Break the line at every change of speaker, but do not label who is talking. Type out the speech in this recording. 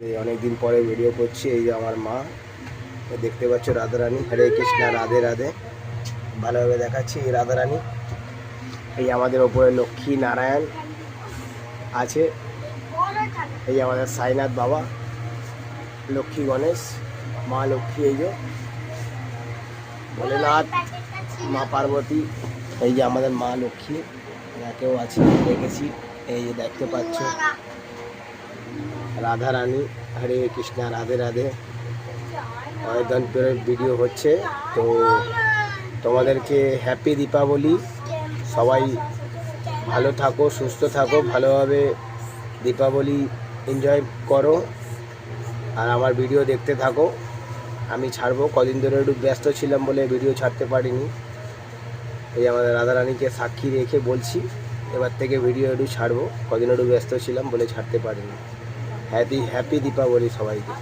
অনেক দিন পরে ভিডিও করছি। এই যে আমার মা, দেখতে পাচ্ছ রাধারানী। হরে কৃষ্ণা, রাধে রাধে। ভালোভাবে দেখাচ্ছি এই রাধারানী। এই আমাদের ওপরে লক্ষ্মী নারায়ণ আছে। এই আমাদের সাইনাথ বাবা, লক্ষ্মী গণেশ, মা লক্ষ্মী, এই যে ভোলেনাথ, মা পার্বতী। এই যে আমাদের মা লক্ষ্মী, একেও আছে দেখেছি। এই যে দেখতে পাচ্ছ রাধারানী। হরে কৃষ্ণা, রাধে রাধে। অনেকদিন পরে ভিডিও হচ্ছে, তো তোমাদেরকে হ্যাপি দীপাবলি। সবাই ভালো থাকো, সুস্থ থাকো, ভালোভাবে দীপাবলি এনজয় করো। আর আমার ভিডিও দেখতে থাকো। আমি ছাড়বো, কদিন ধরে একটু ব্যস্ত ছিলাম বলে ভিডিও ছাড়তে পারিনি। এই আমাদের রাধারানীকে সাক্ষী রেখে বলছি, এবার থেকে ভিডিও একটু ছাড়বো। কদিন একটু ব্যস্ত ছিলাম বলে ছাড়তে পারিনি। হ্যাপি দীপাবলি সবাইকে।